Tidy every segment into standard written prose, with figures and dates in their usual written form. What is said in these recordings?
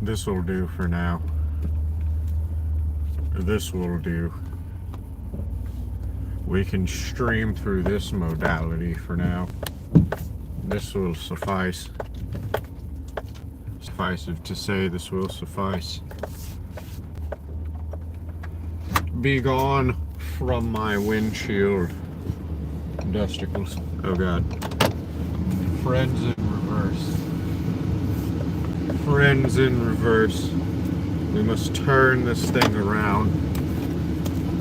This will do for now. This will do. We can stream through this modality for now. This will suffice. Suffice it to say, this will suffice. Be gone from my windshield, dusticles. Oh god. Friends in reverse. Friends in reverse. We must turn this thing around.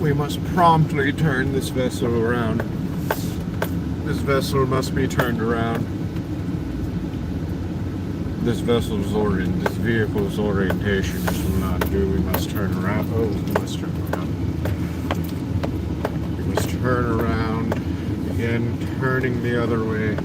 We must promptly turn this vessel around. This vessel must be turned around. This vehicle's orientation just will not do. We must turn around. Oh, we must turn around. We must turn around. Again, turning the other way.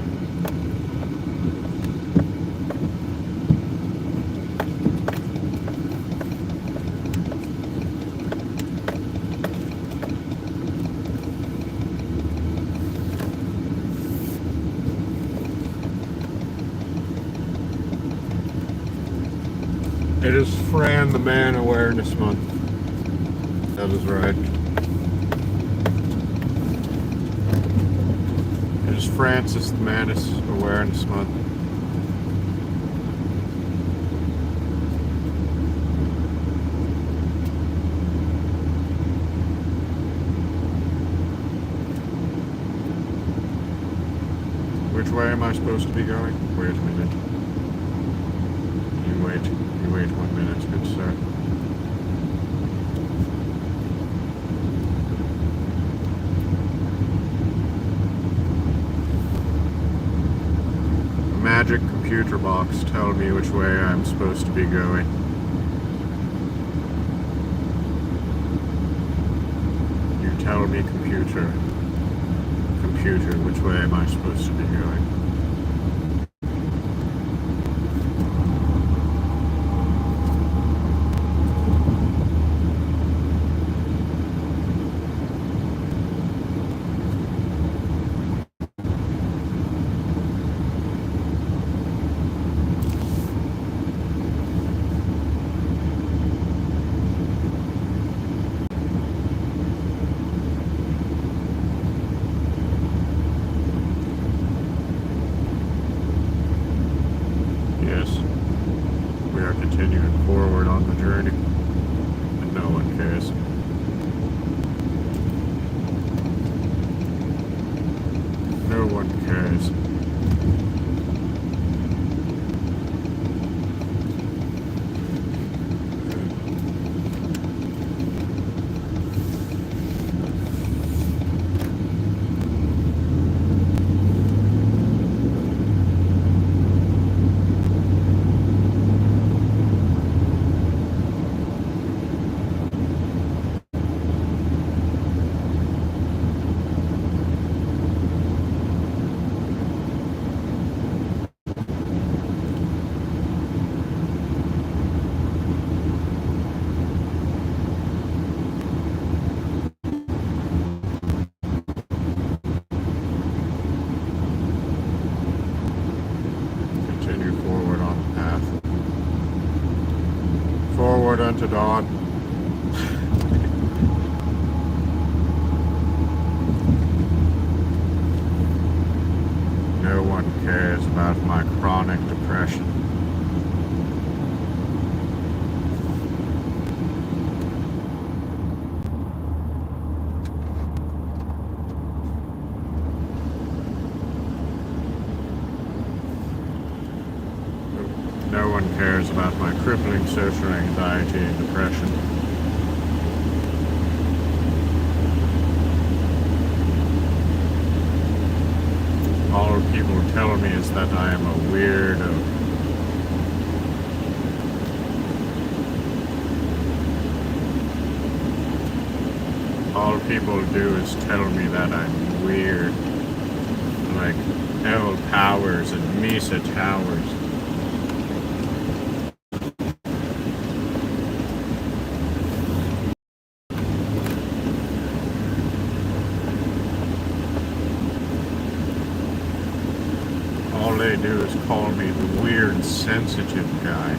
It is Fran the Man Awareness Month. That is right. It is Francis the Manus Awareness Month. Which way am I supposed to be going? Wait a minute. You wait 1 minute, good sir. A magic computer box tell me which way I'm supposed to be going. You tell me, computer. Computer, which way am I supposed to be going? We are continuing forward on the journey, and no one cares. No one cares. Forward on the path. Forward unto dawn. No one cares about my chronic depression. No one cares about my crippling social anxiety and depression. All people tell me is that I am a weirdo. All people do is tell me that I'm weird. Like L Powers and Misa Towers. All they do is call me the weird, sensitive guy.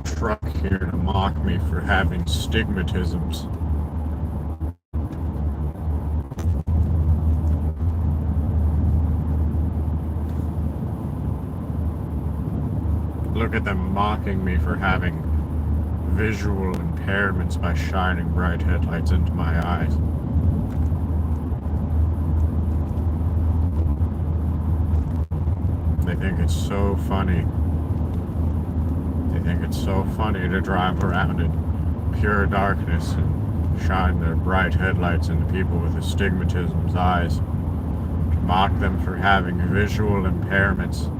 truck here to mock me for having stigmatisms. Look at them mocking me for having visual impairments by shining bright headlights into my eyes. They think it's so funny. They think it's so funny to drive around in pure darkness and shine their bright headlights into people with astigmatism's eyes. To mock them for having visual impairments.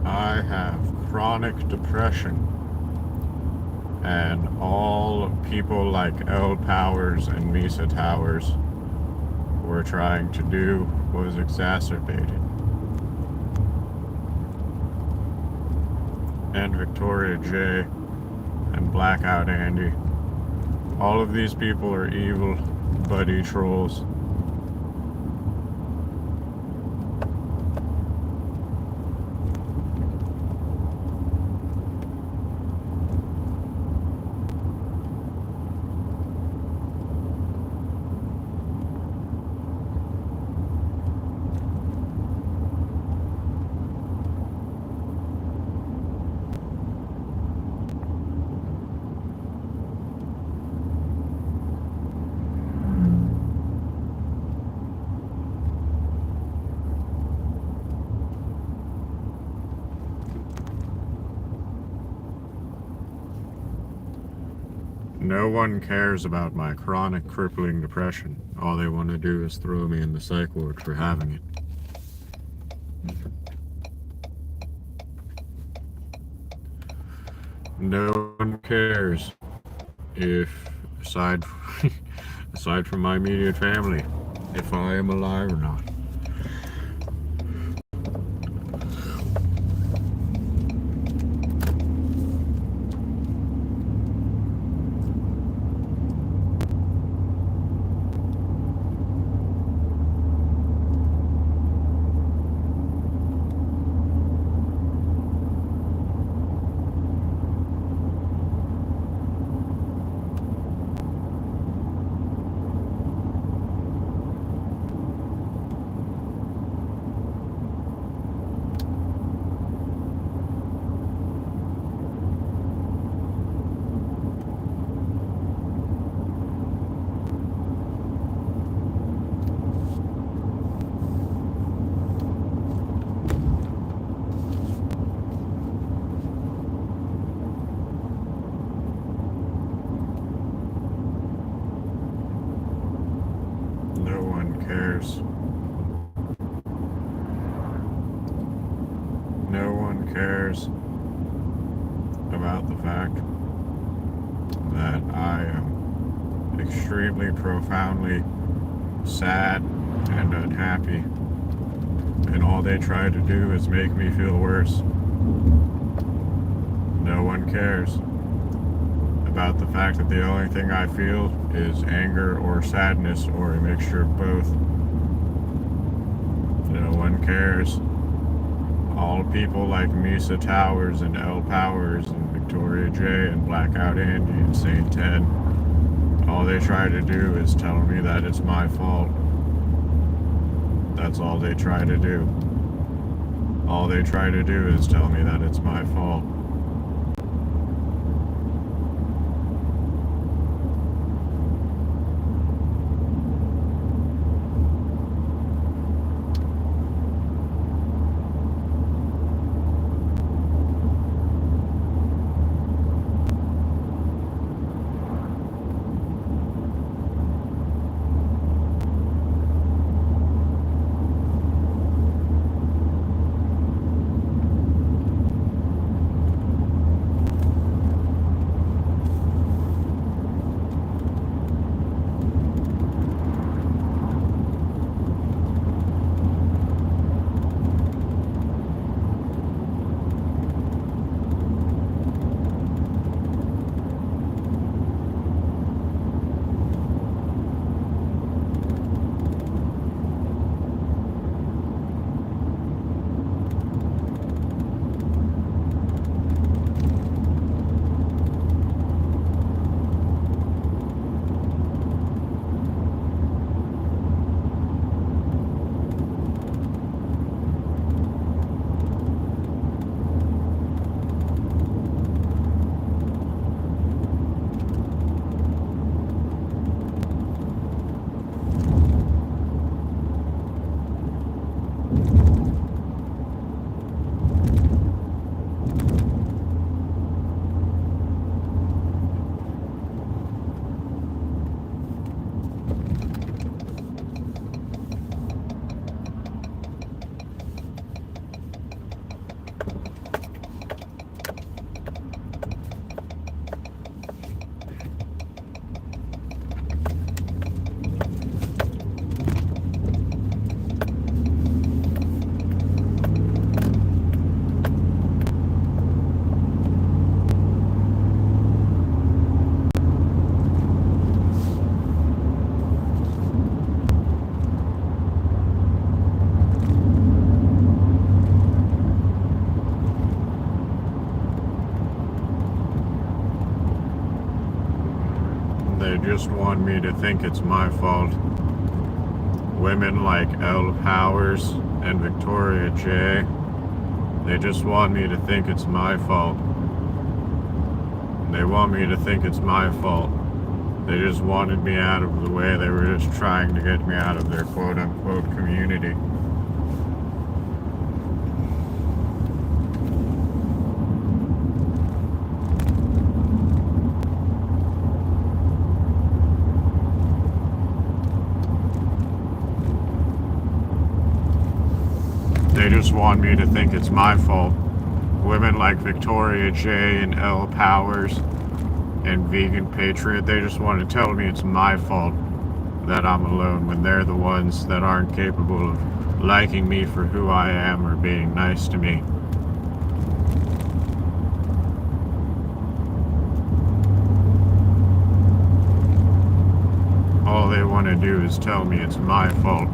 I have chronic depression, and all people like L Powers and Misa Towers were trying to do was exacerbate it. And Victoria J and Blackout Andy. All of these people are evil buddy trolls. No one cares about my chronic crippling depression. All they want to do is throw me in the psych ward for having it. No one cares if, aside from my immediate family, if I am alive or not. cares. No one cares about the fact that I am extremely profoundly sad and unhappy, and all they try to do is make me feel worse. No one cares about the fact that the only thing I feel is anger or sadness or a mixture of both. No one cares. All people like Misa Towers and L Powers and Victoria J and Blackout Andy and Saint Ted, all they try to do is tell me that it's my fault. That's all they try to do. All they try to do is tell me that it's my fault. They just want me to think it's my fault. Women like Elle Powers and Victoria J, they just want me to think it's my fault. They want me to think it's my fault. They just wanted me out of the way. They were just trying to get me out of their quote-unquote community. They just want me to think it's my fault. Women like Victoria J and Elle Powers and Vegan Patriot, they just want to tell me it's my fault that I'm alone when they're the ones that aren't capable of liking me for who I am or being nice to me. All they want to do is tell me it's my fault.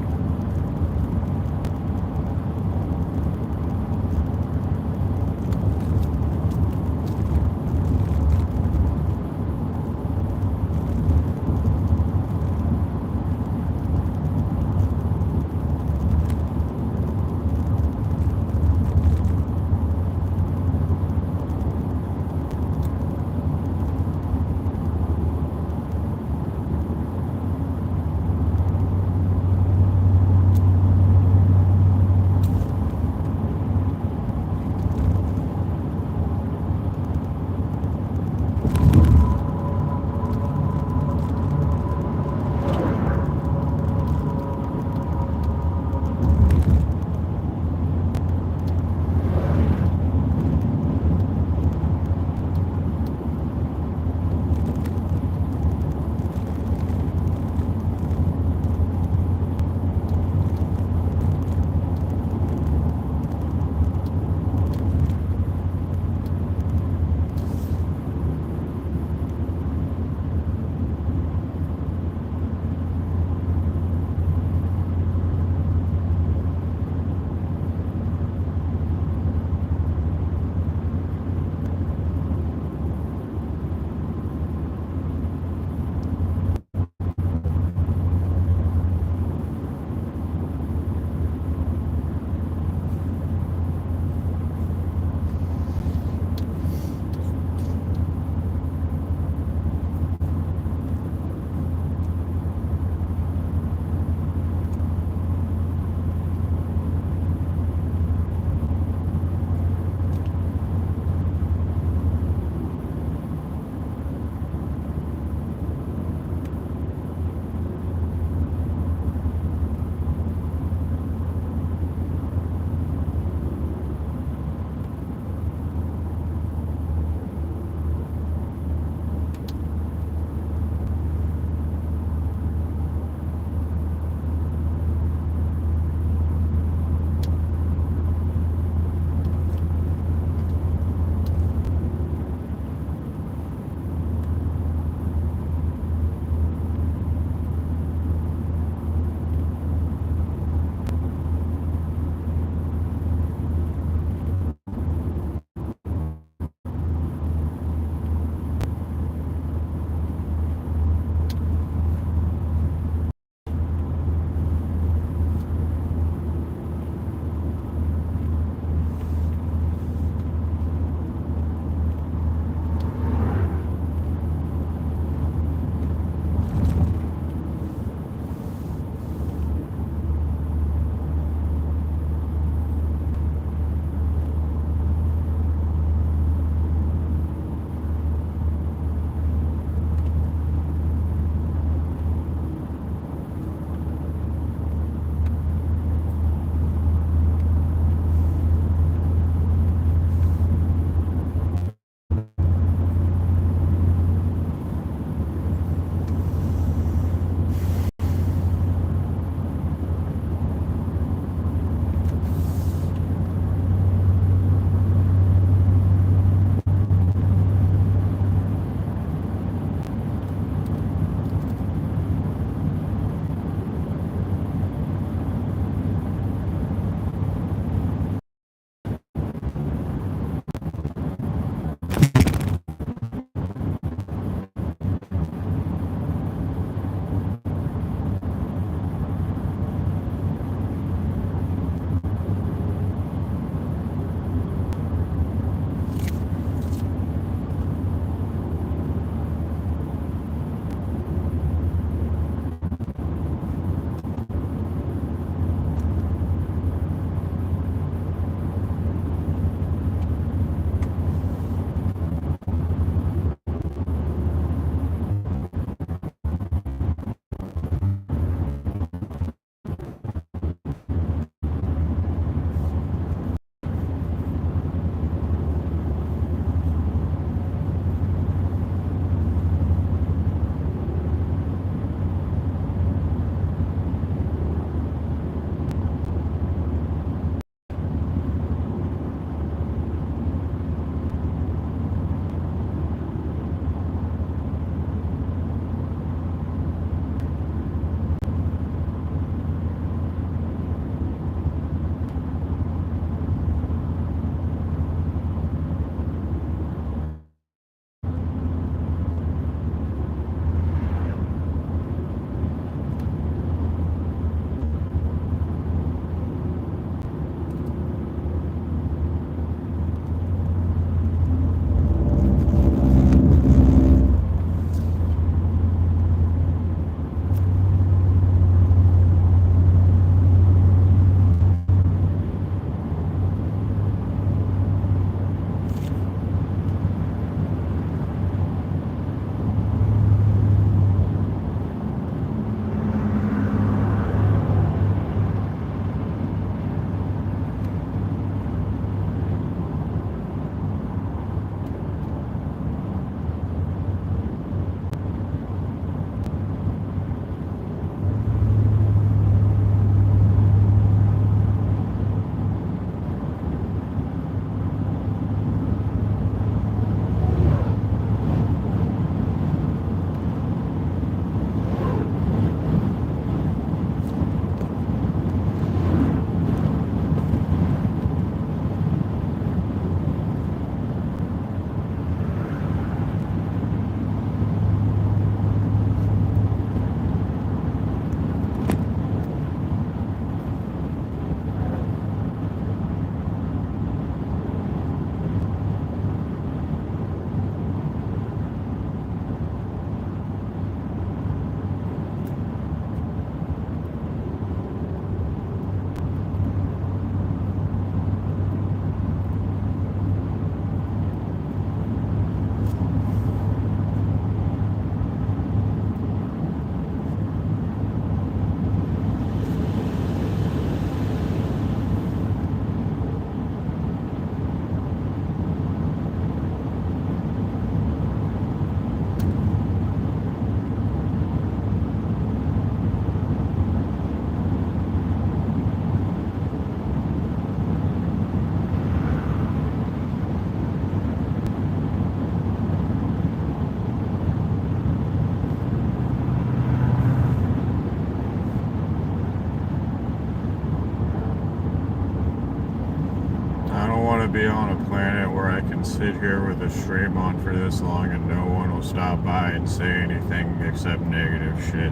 be on a planet where I can sit here with a stream on for this long and no one will stop by and say anything except negative shit.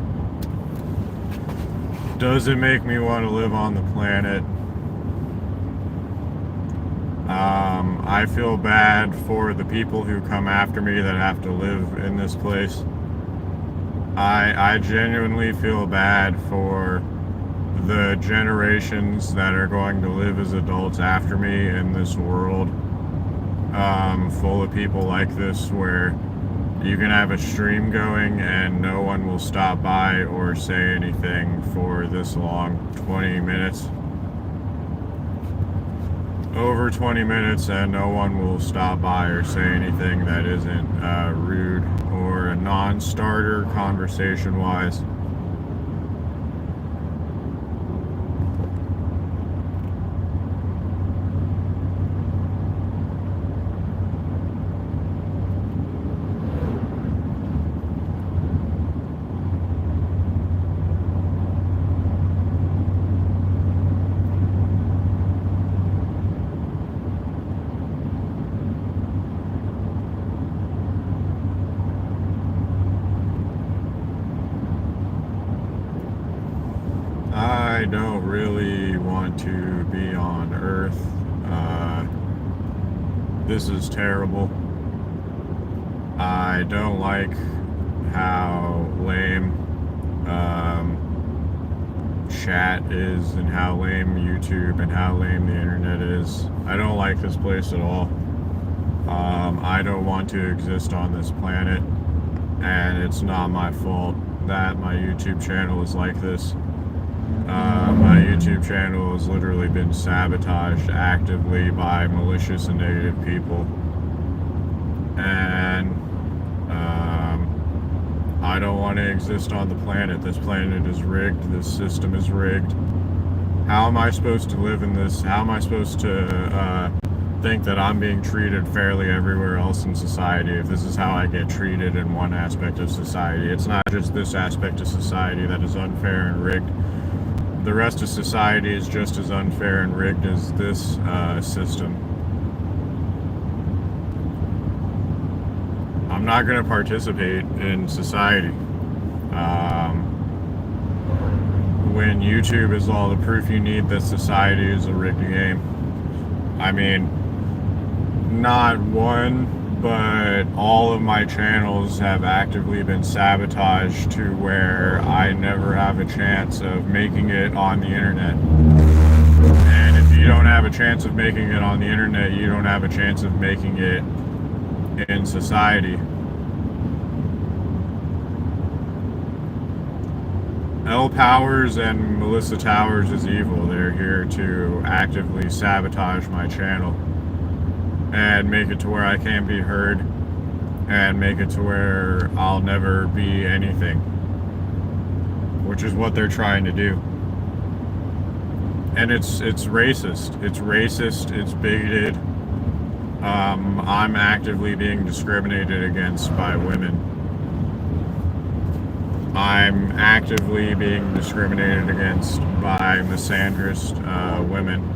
Does it make me want to live on the planet? I feel bad for the people who come after me that have to live in this place. I genuinely feel bad for the generations that are going to live as adults after me in this world, full of people like this, where you can have a stream going and no one will stop by or say anything for this long. 20 minutes. Over 20 minutes and no one will stop by or say anything that isn't rude or a non-starter conversation-wise. I don't really want to be on Earth. This is terrible. I don't like how lame chat is and how lame YouTube and how lame the internet is. I don't like this place at all. I don't want to exist on this planet, and it's not my fault that my YouTube channel is like this. My YouTube channel has literally been sabotaged actively by malicious and negative people. And I don't want to exist on the planet. This planet is rigged. This system is rigged. How am I supposed to live in this? How am I supposed to think that I'm being treated fairly everywhere else in society if this is how I get treated in one aspect of society? It's not just this aspect of society that is unfair and rigged. The rest of society is just as unfair and rigged as this system. I'm not going to participate in society. When YouTube is all the proof you need that society is a rigged game. I mean, not one, but all of my channels have actively been sabotaged to where I never have a chance of making it on the internet. And if you don't have a chance of making it on the internet, you don't have a chance of making it in society. L Powers and Melissa Towers is evil. They're here to actively sabotage my channel and make it to where I can't be heard and make it to where I'll never be anything, which is what they're trying to do. And it's racist. It's racist. It's bigoted. I'm actively being discriminated against by women. I'm actively being discriminated against by misandrist women.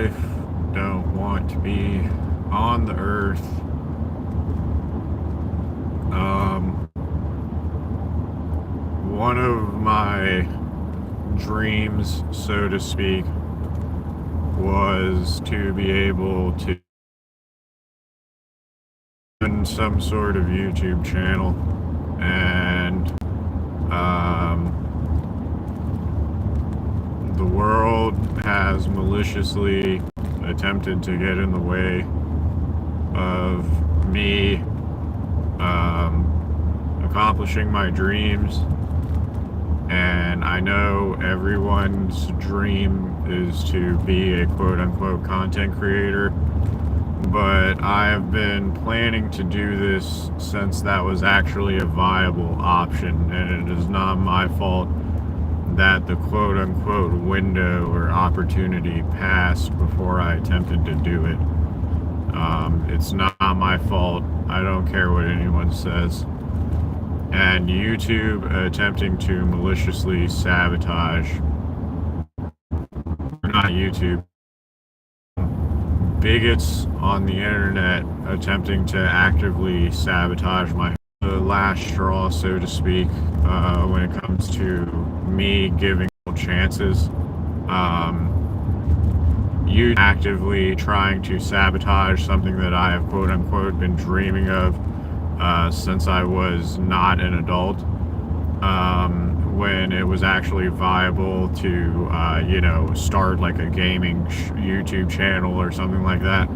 life, don't want to be on the earth. One of my dreams, so to speak, was to be able to open some sort of YouTube channel, and the world has maliciously attempted to get in the way of me accomplishing my dreams. And I know everyone's dream is to be a quote-unquote content creator, but I have been planning to do this since that was actually a viable option, and it is not my fault that the quote-unquote window or opportunity passed before I attempted to do it. It's not my fault. I don't care what anyone says. And YouTube attempting to maliciously sabotage, or not YouTube, bigots on the internet attempting to actively sabotage the last straw, so to speak, when it comes to me giving chances. You actively trying to sabotage something that I have quote unquote been dreaming of since I was not an adult, when it was actually viable to start like a gaming YouTube channel or something like that.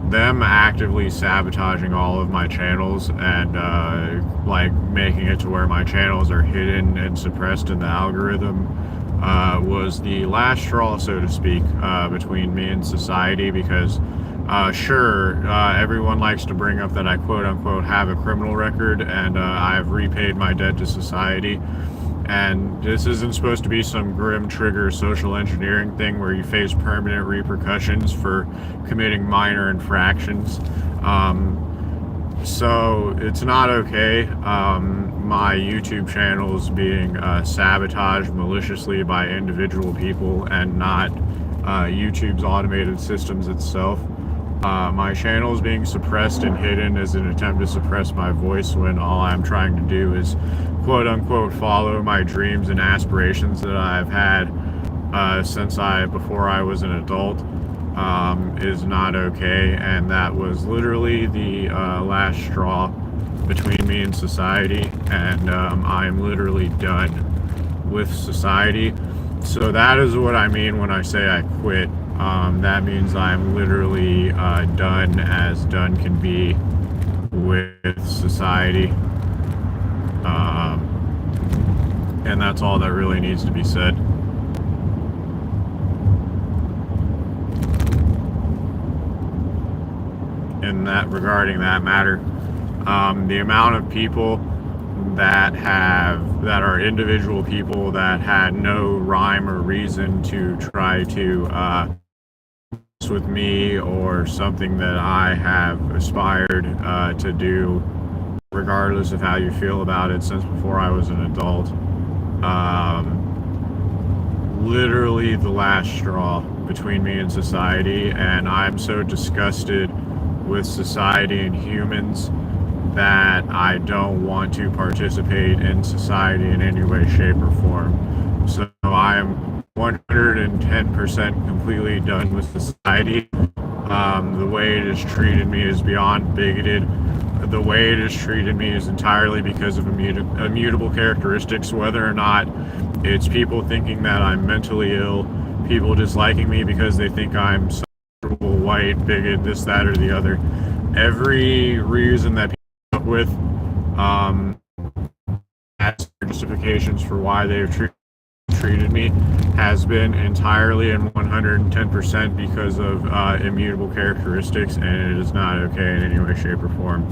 Them actively sabotaging all of my channels and like making it to where my channels are hidden and suppressed in the algorithm was the last straw, so to speak, between me and society, because everyone likes to bring up that I quote unquote have a criminal record, and I've repaid my debt to society. And this isn't supposed to be some grim trigger social engineering thing where you face permanent repercussions for committing minor infractions. So it's not okay. My YouTube channel is being sabotaged maliciously by individual people and not YouTube's automated systems itself. My channel is being suppressed and hidden as an attempt to suppress my voice, when all I'm trying to do is quote unquote follow my dreams and aspirations that I've had before I was an adult, is not okay. And that was literally the last straw between me and society, and I'm literally done with society. So that is what I mean when I say I quit. That means I'm literally done as done can be with society. And that's all that really needs to be said. In that, regarding that matter, the amount of people that are individual people that had no rhyme or reason to try to with me or something that I have aspired to do, regardless of how you feel about it, since before I was an adult. Literally the last straw between me and society, and I'm so disgusted with society and humans that I don't want to participate in society in any way, shape, or form. So I am 110% completely done with society. The way it has treated me is beyond bigoted. The way it has treated me is entirely because of immutable characteristics, whether or not it's people thinking that I'm mentally ill, people disliking me because they think I'm some white bigot, this, that, or the other. Every reason that people come up with as justifications for why they've treated me has been entirely and 110% because of immutable characteristics, and it is not okay in any way, shape, or form.